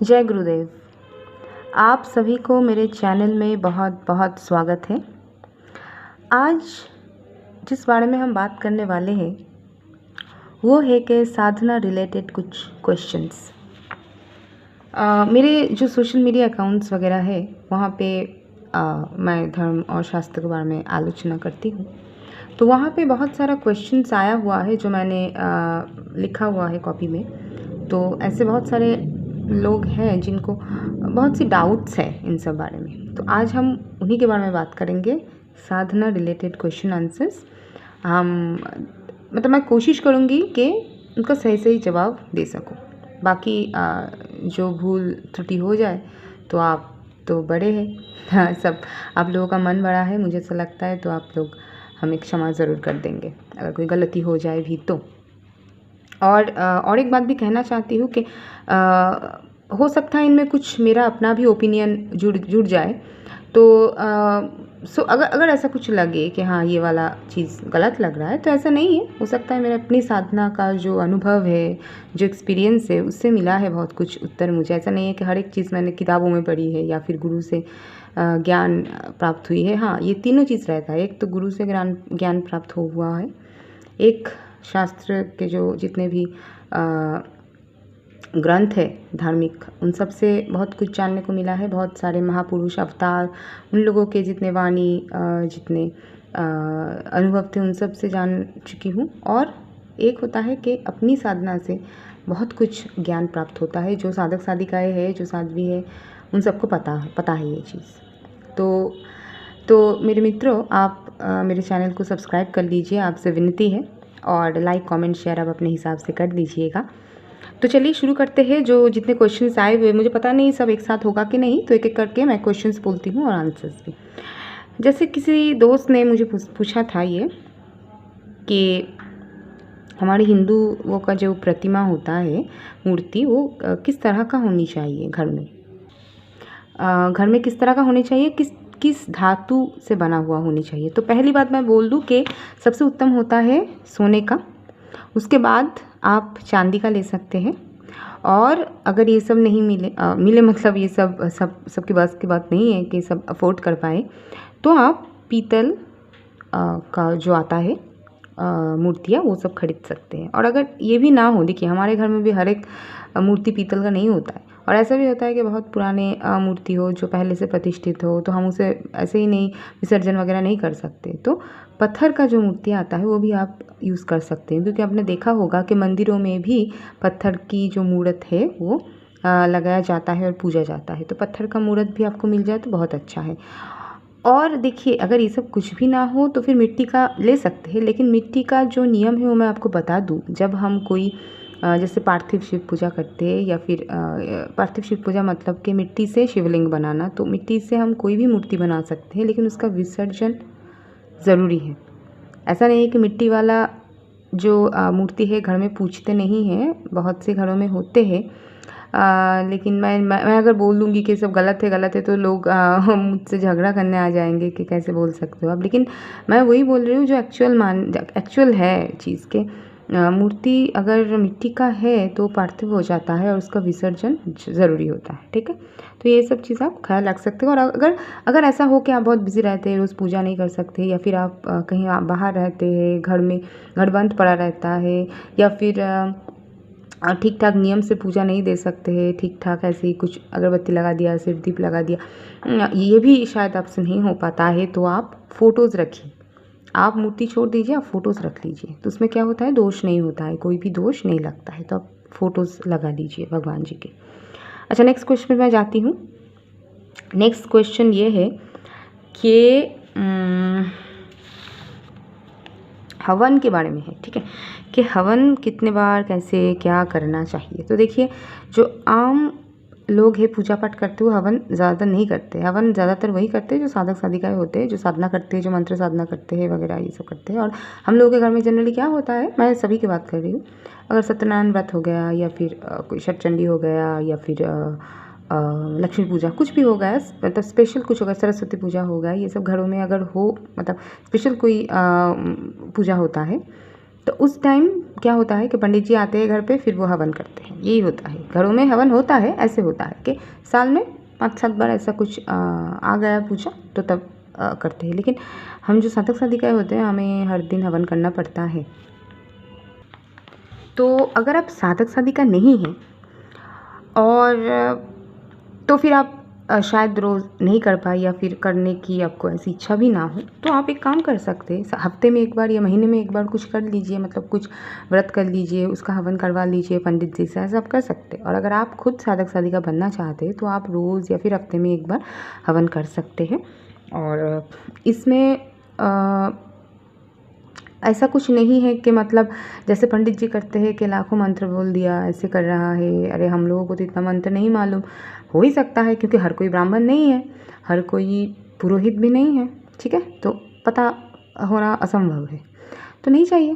जय गुरुदेव। आप सभी को मेरे चैनल में बहुत बहुत स्वागत है। आज जिस बारे में हम बात करने वाले हैं वो है कि साधना रिलेटेड कुछ क्वेश्चंस। मेरे जो सोशल मीडिया अकाउंट्स वगैरह है वहाँ पे मैं धर्म और शास्त्र के बारे में आलोचना करती हूँ, तो वहाँ पे बहुत सारा क्वेश्चंस आया हुआ है जो मैंने लिखा हुआ है कॉपी में। तो ऐसे बहुत सारे लोग हैं जिनको बहुत सी डाउट्स है इन सब बारे में, तो आज हम उन्हीं के बारे में बात करेंगे, साधना रिलेटेड क्वेश्चन आंसर्स। हम मैं कोशिश करूँगी कि उनका सही सही जवाब दे सकूँ। बाकी जो भूल त्रुटि हो जाए तो आप तो बड़े हैं, हाँ, सब आप लोगों का मन बड़ा है, मुझे ऐसा लगता है, तो आप लोग हमें क्षमा ज़रूर कर देंगे अगर कोई गलती हो जाए भी तो। और एक बात भी कहना चाहती हूँ कि हो सकता है इनमें कुछ मेरा अपना भी ओपिनियन जुड़ जाए, तो सो अगर ऐसा कुछ लगे कि हाँ ये वाला चीज़ गलत लग रहा है तो ऐसा नहीं है। हो सकता है मेरा अपनी साधना का जो अनुभव है, जो एक्सपीरियंस है, उससे मिला है बहुत कुछ उत्तर मुझे। ऐसा नहीं है कि हर एक चीज़ मैंने किताबों में पढ़ी है या फिर गुरु से ज्ञान प्राप्त हुई है। हाँ, ये तीनों चीज़ रहता है। एक तो गुरु से ज्ञान प्राप्त हुआ है, एक शास्त्र के जो जितने भी ग्रंथ है धार्मिक, उन सब से बहुत कुछ जानने को मिला है। बहुत सारे महापुरुष अवतार, उन लोगों के जितने वाणी जितने अनुभव थे उन सब से जान चुकी हूँ। और एक होता है कि अपनी साधना से बहुत कुछ ज्ञान प्राप्त होता है। जो साधक साधिकाएँ है, जो साध्वी है, उन सबको पता है ये चीज़। तो मेरे मित्रों, आप मेरे चैनल को सब्सक्राइब कर लीजिए, आपसे विनती है, और लाइक कमेंट शेयर आप अपने हिसाब से कर दीजिएगा। तो चलिए शुरू करते हैं। जो जितने क्वेश्चंस आए हुए, मुझे पता नहीं सब एक साथ होगा कि नहीं, तो एक एक करके मैं क्वेश्चंस बोलती हूँ और आंसर्स भी। जैसे किसी दोस्त ने मुझे पूछा था ये कि हमारे हिंदुओं का जो प्रतिमा होता है, मूर्ति, वो किस तरह का होनी चाहिए घर में। घर में किस तरह का होनी चाहिए, किस धातु से बना हुआ होनी चाहिए। तो पहली बात मैं बोल दूं कि सबसे उत्तम होता है सोने का, उसके बाद आप चांदी का ले सकते हैं। और अगर ये सब नहीं मिले मतलब ये सबके बस की बात नहीं है कि सब अफोर्ड कर पाए, तो आप पीतल का जो आता है मूर्तियाँ, वो सब खरीद सकते हैं। और अगर ये भी ना हो, देखिए हमारे घर में भी हर एक मूर्ति पीतल का नहीं होता है, और ऐसा भी होता है कि बहुत पुराने मूर्ति हो जो पहले से प्रतिष्ठित हो, तो हम उसे ऐसे ही नहीं विसर्जन वगैरह नहीं कर सकते। तो पत्थर का जो मूर्ति आता है वो भी आप यूज़ कर सकते हैं, क्योंकि आपने देखा होगा कि मंदिरों में भी पत्थर की जो मूर्त है वो लगाया जाता है और पूजा जाता है। तो पत्थर का मूर्त भी आपको मिल जाए तो बहुत अच्छा है। और देखिए अगर ये सब कुछ भी ना हो तो फिर मिट्टी का ले सकते हैं, लेकिन मिट्टी का जो नियम है वो मैं आपको बता दूं। जब हम कोई जैसे पार्थिव शिव पूजा करते हैं, या फिर पार्थिव शिव पूजा मतलब कि मिट्टी से शिवलिंग बनाना, तो मिट्टी से हम कोई भी मूर्ति बना सकते हैं, लेकिन उसका विसर्जन ज़रूरी है। ऐसा नहीं है कि मिट्टी वाला जो मूर्ति है घर में पूजते नहीं हैं, बहुत से घरों में होते हैं। लेकिन मैं अगर बोल दूँगी कि सब गलत है तो लोग मुझसे झगड़ा करने आ जाएंगे कि कैसे बोल सकते हो आप। लेकिन मैं वही बोल रही हूँ जो एक्चुअल है चीज़ के। मूर्ति अगर मिट्टी का है तो पार्थिव हो जाता है और उसका विसर्जन ज़रूरी होता है, ठीक है। तो ये सब चीज़ आप ख्याल रख सकते हो। और अगर ऐसा हो कि आप बहुत बिज़ी रहते हैं, रोज़ पूजा नहीं कर सकते, या फिर आप कहीं आप बाहर रहते हैं, घर बंद पड़ा रहता है, या फिर ठीक ठाक नियम से पूजा नहीं दे सकते हैं, ठीक ठाक ऐसे ही कुछ अगरबत्ती लगा दिया, सिर्फ दीप लगा दिया, ये भी शायद आपसे नहीं हो पाता है, तो आप फ़ोटोज़ रखिए। आप मूर्ति छोड़ दीजिए, आप फ़ोटोज़ रख लीजिए, तो उसमें क्या होता है, दोष नहीं होता है, कोई भी दोष नहीं लगता है। तो आप फ़ोटोज़ लगा लीजिए भगवान जी के। अच्छा, नेक्स्ट क्वेश्चन में मैं जाती हूँ। नेक्स्ट क्वेश्चन ये है कि हवन के बारे में है, ठीक है, कि हवन कितने बार, कैसे, क्या करना चाहिए। तो देखिए जो आम लोग हैं पूजा पाठ करते हुए हवन ज़्यादा नहीं करते। हवन ज़्यादातर वही करते हैं जो साधक साधिकाएँ होते हैं, जो साधना करते हैं, जो मंत्र साधना करते हैं वगैरह, ये सब करते हैं। और हम लोगों के घर में जनरली क्या होता है, मैं सभी की बात कर रही हूँ, अगर सत्यनारायण व्रत हो गया, या फिर कोई षटचंडी हो गया, या फिर लक्ष्मी पूजा, कुछ भी हो गया, मतलब स्पेशल कुछ हो गया, सरस्वती पूजा हो गया, ये सब घरों में अगर हो, मतलब स्पेशल कोई पूजा होता है, तो उस टाइम क्या होता है कि पंडित जी आते हैं घर पे, फिर वो हवन करते हैं। यही होता है, घरों में हवन होता है, ऐसे होता है कि साल में 5-7 बार ऐसा कुछ आ गया पूजा तो तब करते हैं। लेकिन हम जो साधक साधिकाएँ होते हैं, हमें हर दिन हवन करना पड़ता है। तो अगर आप साधक साधिका नहीं हैं और तो फिर आप शायद रोज़ नहीं कर पाए या फिर करने की आपको ऐसी इच्छा भी ना हो, तो आप एक काम कर सकते हैं, हफ्ते में एक बार या महीने में एक बार कुछ कर लीजिए, मतलब कुछ व्रत कर लीजिए, उसका हवन करवा लीजिए पंडित जी से, ऐसा आप कर सकते हैं। और अगर आप खुद साधक साधिका बनना चाहते हैं तो आप रोज़ या फिर हफ्ते में एक बार हवन कर सकते हैं। और इसमें ऐसा कुछ नहीं है कि मतलब जैसे पंडित जी करते हैं कि लाखों मंत्र बोल दिया, ऐसे कर रहा है, अरे हम लोगों को तो इतना मंत्र नहीं मालूम। हो ही सकता है क्योंकि हर कोई ब्राह्मण नहीं है, हर कोई पुरोहित भी नहीं है, ठीक है, तो पता होना असंभव है, तो नहीं चाहिए।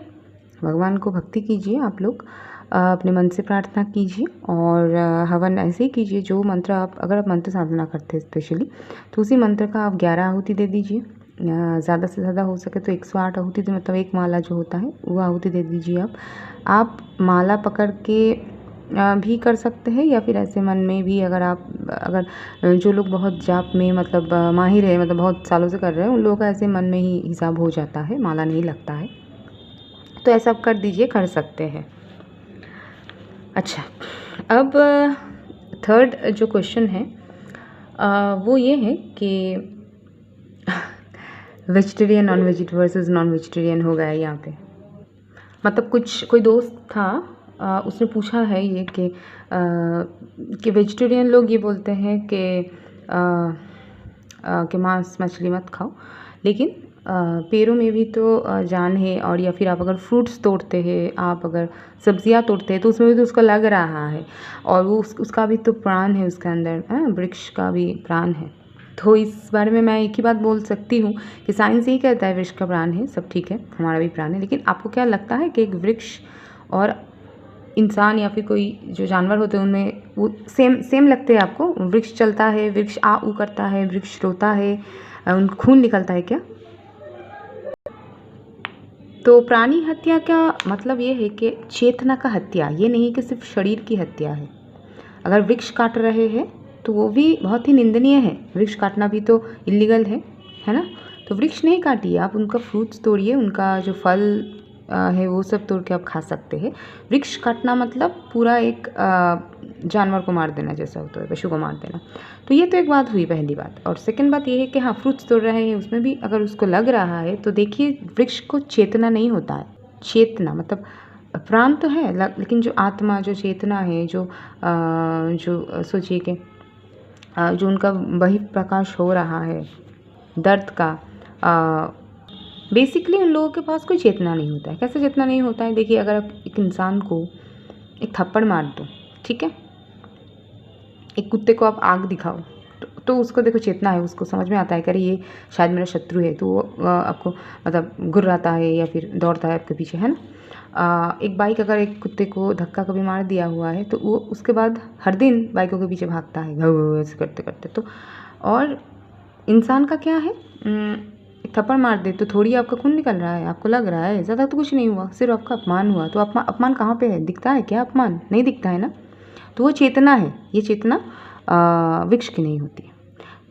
भगवान को भक्ति कीजिए आप लोग, अपने मन से प्रार्थना कीजिए और हवन ऐसे ही कीजिए जो मंत्र आप, अगर आप मंत्र साधना करते हैं स्पेशली, तो उसी मंत्र का आप 11 आहुति दे दीजिए। ज़्यादा से ज़्यादा हो सके तो 108 आहुति, तो मतलब एक माला जो होता है वो आहुति दे दीजिए आप माला पकड़ के भी कर सकते हैं या फिर ऐसे मन में भी, अगर जो लोग बहुत जाप में मतलब माहिर है, मतलब बहुत सालों से कर रहे हैं, उन लोगों का ऐसे मन में ही हिसाब हो जाता है, माला नहीं लगता है, तो ऐसा आप कर दीजिए, कर सकते हैं। अच्छा, अब थर्ड जो क्वेश्चन है वो ये है कि वेजिटेरियन नॉन वेजिट वर्सेस नॉन वेजिटेरियन हो गया है यहाँ पे। मतलब कोई दोस्त था, उसने पूछा है ये कि वेजिटेरियन लोग ये बोलते हैं कि मांस मछली मत खाओ, लेकिन पेड़ों में भी तो जान है, और या फिर आप अगर फ्रूट्स तोड़ते हैं, आप अगर सब्जियां तोड़ते हैं, तो उसमें भी तो उसका लग रहा है, और वो उसका भी तो प्राण है उसके अंदर, वृक्ष का भी प्राण है। तो इस बारे में मैं एक ही बात बोल सकती हूँ कि साइंस यही कहता है वृक्ष का प्राण है, सब ठीक है, हमारा भी प्राण है। लेकिन आपको क्या लगता है कि एक वृक्ष और इंसान या फिर कोई जो जानवर होते हैं उनमें वो सेम लगते हैं आपको? वृक्ष चलता है, वृक्ष आ ऊ करता है, वृक्ष रोता है, उनको खून निकलता है क्या? तो प्राणी हत्या का मतलब ये है कि चेतना का हत्या, ये नहीं कि सिर्फ शरीर की हत्या है। अगर वृक्ष काट रहे हैं तो वो भी बहुत ही निंदनीय है, वृक्ष काटना भी तो इलीगल है ना। तो वृक्ष नहीं काटिए, आप उनका फ्रूट्स तोड़िए, उनका जो फल है वो सब तोड़ के आप खा सकते हैं। वृक्ष काटना मतलब पूरा एक जानवर को मार देना जैसा होता है, पशु को मार देना। तो ये तो एक बात हुई, पहली बात। और सेकंड बात ये है कि हाँ, फ्रूट्स तोड़ रहे हैं, उसमें भी अगर उसको लग रहा है तो देखिए, वृक्ष को चेतना नहीं होता है। चेतना मतलब प्राण तो है, लेकिन जो आत्मा, जो चेतना है, जो सोचिए कि जो उनका बहिर्प्रकाश हो रहा है दर्द का, बेसिकली उन लोगों के पास कोई चेतना नहीं होता है। कैसे चेतना नहीं होता है? देखिए, अगर आप एक इंसान को एक थप्पड़ मार दो, ठीक है, एक कुत्ते को आप आग दिखाओ, तो उसको देखो चेतना है, उसको समझ में आता है कि अरे ये शायद मेरा शत्रु है, तो वो आपको मतलब गुर्राता है या फिर दौड़ता है आपके पीछे, है ना। एक बाइक अगर एक कुत्ते को धक्का कभी मार दिया हुआ है तो वो उसके बाद हर दिन बाइकों के पीछे भागता है, घव ऐसे करते करते। तो और इंसान का क्या है, एक थप्पड़ मार दे तो थोड़ी आपका खून निकल रहा है, आपको लग रहा है, ज़्यादा तो कुछ नहीं हुआ, सिर्फ आपका अपमान हुआ। तो अपमान कहाँ पे है? दिखता है क्या अपमान? नहीं दिखता है ना। तो वो चेतना है, ये चेतना वृक्ष की नहीं होती है।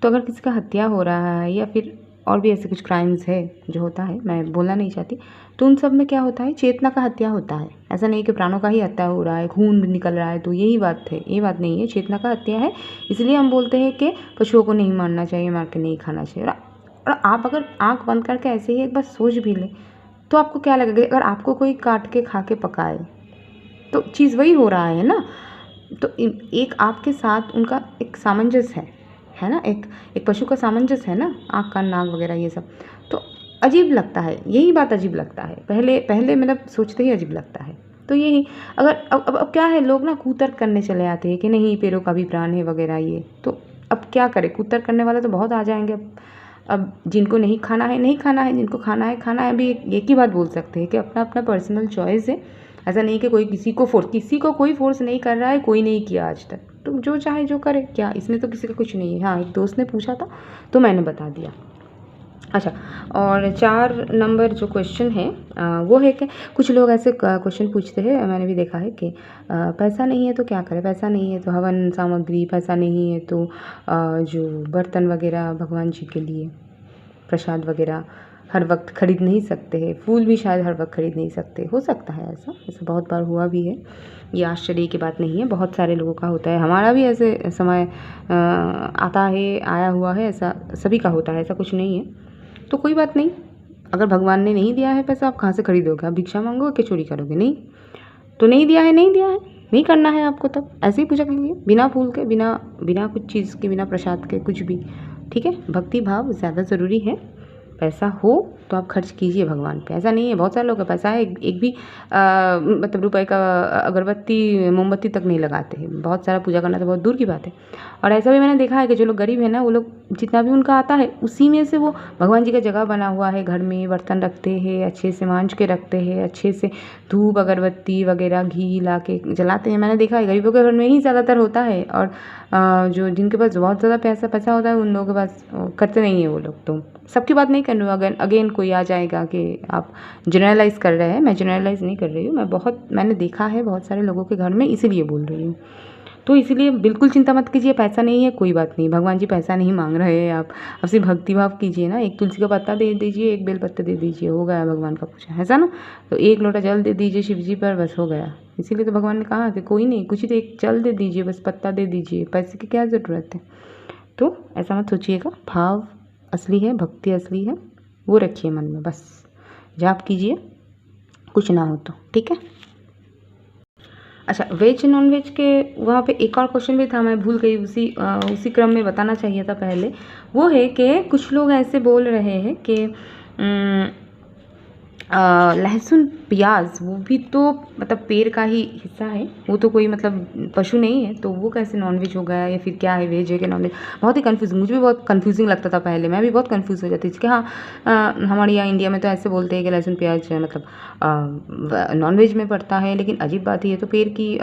तो अगर किसी का हत्या हो रहा है या फिर और भी ऐसे कुछ क्राइम्स है जो होता है, मैं बोलना नहीं चाहती, तो उन सब में क्या होता है? चेतना का हत्या होता है। ऐसा नहीं कि प्राणों का ही हत्या हो रहा है, खून भी निकल रहा है, तो यही बात है, ये बात नहीं है, चेतना का हत्या है। इसलिए हम बोलते हैं कि पशुओं को नहीं मारना चाहिए, मार के नहीं खाना चाहिए। और आप अगर आँख बंद करके ऐसे ही एक बार सोच भी लें तो आपको क्या लगेगा? अगर आपको कोई काट के खा के पकाए तो चीज़ वही हो रहा है ना। तो एक आपके साथ उनका एक सामंजस्य है ना, एक पशु का सामंजस्य है ना, आँख कान नाक वगैरह ये सब। तो अजीब लगता है, यही बात अजीब लगता है, पहले मतलब सोचते ही अजीब लगता है। तो यही अगर अब क्या है, लोग ना कुतर्क करने चले आते हैं कि नहीं पेड़ों का भी प्राण है वगैरह ये। तो अब क्या करें, कुतर्क करने वाले तो बहुत आ जाएंगे। अब जिनको नहीं खाना है नहीं खाना है, जिनको खाना है भी एक ही बात बोल सकते हैं कि अपना अपना पर्सनल चॉइस है। ऐसा नहीं कि कोई किसी को कोई फोर्स नहीं कर रहा है, कोई नहीं किया आज तक। तो जो चाहे जो करे, क्या इसमें तो किसी का कुछ नहीं है। हाँ, एक दोस्त ने पूछा था तो मैंने बता दिया। अच्छा, और 4 नंबर जो क्वेश्चन है वो है कि कुछ लोग ऐसे क्वेश्चन पूछते हैं, मैंने भी देखा है कि पैसा नहीं है तो क्या करें? पैसा नहीं है तो हवन सामग्री, पैसा नहीं है तो जो बर्तन वगैरह भगवान जी के लिए, प्रसाद वगैरह हर वक्त खरीद नहीं सकते हैं, फूल भी शायद हर वक्त खरीद नहीं सकते। हो सकता है ऐसा बहुत बार हुआ भी है, ये आश्चर्य की बात नहीं है, बहुत सारे लोगों का होता है। हमारा भी ऐसे समय आता है, आया हुआ है, ऐसा सभी का होता है, ऐसा कुछ नहीं है। तो कोई बात नहीं, अगर भगवान ने नहीं दिया है पैसा, आप कहाँ से खरीदोगे? आप भिक्षा मांगोगे कि चोरी करोगे? नहीं, तो नहीं दिया है, नहीं दिया है, नहीं करना है आपको, तब ऐसे ही पूजा कीजिए, बिना फूल के, बिना कुछ चीज़ के, बिना प्रसाद के, कुछ भी। ठीक है, भक्ति भाव ज़्यादा ज़रूरी है। पैसा हो तो आप खर्च कीजिए भगवान पे, ऐसा नहीं है। बहुत सारे लोग का पैसा है, एक भी मतलब रुपए का अगरबत्ती मोमबत्ती तक नहीं लगाते हैं। बहुत सारा पूजा करना तो बहुत दूर की बात है। और ऐसा भी मैंने देखा है कि जो लोग गरीब हैं ना, वो लोग जितना भी उनका आता है उसी में से वो भगवान जी का जगह बना हुआ है घर में, बर्तन रखते हैं, अच्छे से मांज के रखते हैं, अच्छे से धूप अगरबत्ती वगैरह घी ला के जलाते हैं। मैंने देखा है गरीबों के घर में ही ज़्यादातर होता है, और जो जिनके पास बहुत ज़्यादा पैसा होता है उन लोगों के पास करते नहीं है वो लोग। तो सबकी बात नहीं कर रही हूँ, अगेन कोई आ जाएगा कि आप जनरलाइज़ कर रहे हैं। मैं जनरलाइज़ नहीं कर रही हूँ, मैंने देखा है बहुत सारे लोगों के घर में, इसीलिए बोल रही हूँ। तो इसीलिए बिल्कुल चिंता मत कीजिए, पैसा नहीं है कोई बात नहीं, भगवान जी पैसा नहीं मांग रहे हैं। आप सिर्फ भक्ति भाव कीजिए ना, एक तुलसी का पत्ता दे दीजिए, एक बेल पत्ता दे दीजिए, हो गया भगवान का पूजा, ऐसा ना। तो एक लोटा जल दे दीजिए शिव जी पर, बस हो गया। इसीलिए तो भगवान ने कहा कि कोई नहीं, कुछ तो एक जल दे दीजिए, बस पत्ता दे दीजिए, पैसे की क्या ज़रूरत है। तो ऐसा मत सोचिएगा, भाव असली है, भक्ति असली है, वो रखिए मन में, बस जाप कीजिए, कुछ ना हो तो। ठीक है। अच्छा, वेज नॉन वेज के वहाँ पे एक और क्वेश्चन भी था, मैं भूल गई, उसी क्रम में बताना चाहिए था पहले। वो है कि कुछ लोग ऐसे बोल रहे हैं कि लहसुन प्याज वो भी तो मतलब पेड़ का ही हिस्सा है, वो तो कोई मतलब पशु नहीं है, तो वो कैसे नॉनवेज हो गया या फिर क्या है, वेज है कि नॉनवेज? बहुत ही कन्फ्यूजिंग, मुझे भी बहुत कन्फ्यूजिंग लगता था पहले, मैं भी बहुत कन्फ्यूज़ हो जाती थी कि हाँ हमारे यहाँ इंडिया में तो ऐसे बोलते हैं कि लहसुन प्याज मतलब नॉनवेज में पड़ता है, लेकिन अजीब बात ये तो पेड़ की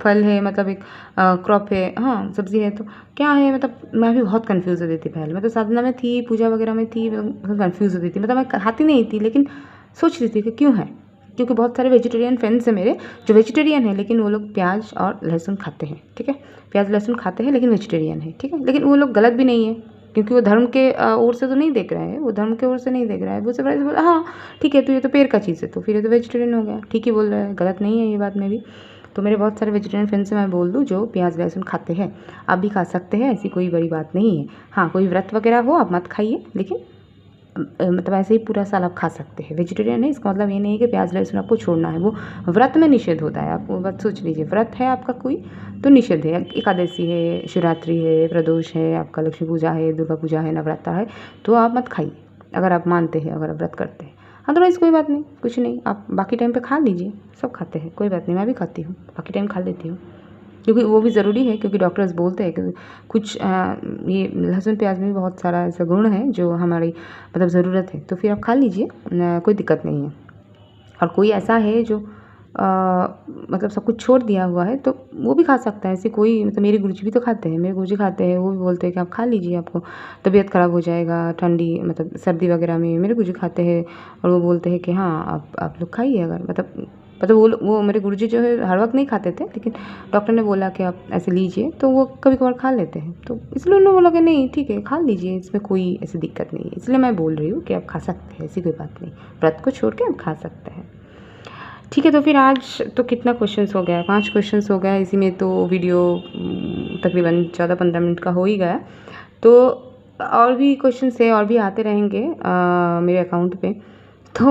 फल है, मतलब एक क्रॉप है, हाँ सब्ज़ी है, तो क्या है? मतलब मैं भी बहुत कन्फ्यूज़ होती थी पहले। मैं तो साधना में थी, पूजा वगैरह में थी, कन्फ्यूज़ होती थी, मतलब मैं खाती नहीं थी, लेकिन सोच रही थी कि क्यों है, क्योंकि बहुत सारे वेजिटेरियन फ्रेंड्स हैं मेरे जो वेजिटेरियन हैं, लेकिन वो लोग प्याज और लहसुन खाते हैं। ठीक है, प्याज लहसुन खाते हैं लेकिन वेजिटेरियन है। ठीक है, लेकिन वो लोग गलत भी नहीं है, क्योंकि वो धर्म के ओर से तो नहीं देख रहे हैं, वो धर्म के ओर से नहीं देख रहा है, वो सब बोला हाँ ठीक है, तो ये तो पेड़ का चीज़ है, तो फिर ये तो वेजिटेरियन हो गया, ठीक ही बोल रहा है, गलत नहीं है ये बात में भी। तो मेरे बहुत सारे वेजिटेरियन फ्रेंड्स से मैं बोल दूँ जो प्याज लहसुन खाते हैं, आप भी खा सकते हैं, ऐसी कोई बड़ी बात नहीं है। हाँ, कोई व्रत वगैरह हो आप मत खाइए, लेकिन मतलब ऐसे ही पूरा साल आप खा सकते हैं। वेजिटेरियन है इसका मतलब ये नहीं है कि प्याज लहसुन आपको छोड़ना है, वो व्रत में निषेध होता है। आप वो बात सोच लीजिए, व्रत है आपका कोई तो निषेध है, एकादशी है, शिवरात्रि है, प्रदोष है, आपका लक्ष्मी पूजा है, दुर्गा पूजा है, नवरात्र है, तो आप मत खाइए अगर आप मानते हैं, अगर आप व्रत करते हैं। अदरवाइज़ कोई बात नहीं, कुछ नहीं, आप बाकी टाइम पे खा लीजिए, सब खाते हैं, कोई बात नहीं, मैं भी खाती हूँ, बाकी टाइम खा लेती हूँ, क्योंकि वो भी ज़रूरी है, क्योंकि डॉक्टर्स बोलते हैं कि कुछ ये लहसुन प्याज में भी बहुत सारा ऐसा गुण है जो हमारी मतलब ज़रूरत है, तो फिर आप खा लीजिए, कोई दिक्कत नहीं है। और कोई ऐसा है जो मतलब सब कुछ छोड़ दिया हुआ है, तो वो भी खा सकता है, ऐसे कोई मतलब मेरे गुरुजी भी तो खाते हैं, मेरे गुरुजी खाते हैं, वो भी बोलते हैं कि आप खा लीजिए, आपको तबीयत ख़राब हो जाएगा ठंडी मतलब सर्दी वगैरह में, मेरे गुरुजी खाते हैं, और वो बोलते हैं कि हाँ आप लोग खाइए, अगर मतलब वो मेरे गुरुजी जो है हर वक्त नहीं खाते थे, लेकिन डॉक्टर ने बोला कि आप ऐसे लीजिए, तो वो कभी कभार खा लेते हैं, तो इसलिए उन्होंने बोला कि नहीं ठीक है खा लीजिए, इसमें कोई ऐसी दिक्कत नहीं है, इसलिए मैं बोल रही हूँ कि आप खा सकते हैं, ऐसी कोई बात नहीं, व्रत को छोड़ के आप खा सकते हैं। ठीक है, तो फिर आज तो कितना क्वेश्चंस हो गया, 5 क्वेश्चंस हो गया, इसी में तो वीडियो तकरीबन 14-15 मिनट का हो ही गया। तो और भी क्वेश्चंस है और भी आते रहेंगे मेरे अकाउंट पे, तो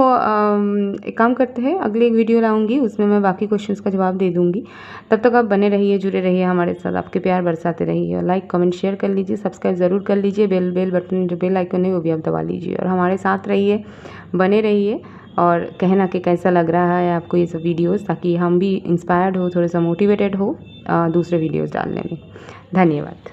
एक काम करते हैं, अगले एक वीडियो लाऊंगी, उसमें मैं बाकी क्वेश्चंस का जवाब दे दूंगी। तब तक आप बने रहिए, जुड़े रहिए हमारे साथ, आपके प्यार बरसाते रहिए, लाइक कमेंट शेयर कर लीजिए, सब्सक्राइब ज़रूर कर लीजिए, बेल बटन जो बेल आइकन है वो भी आप दबा लीजिए, और हमारे साथ रहिए, बने रहिए, और कहना कि कैसा लग रहा है आपको ये सब वीडियोज़, ताकि हम भी इंस्पायर्ड हो, थोड़ा सा मोटिवेटेड हो दूसरे वीडियोज़ डालने में। धन्यवाद।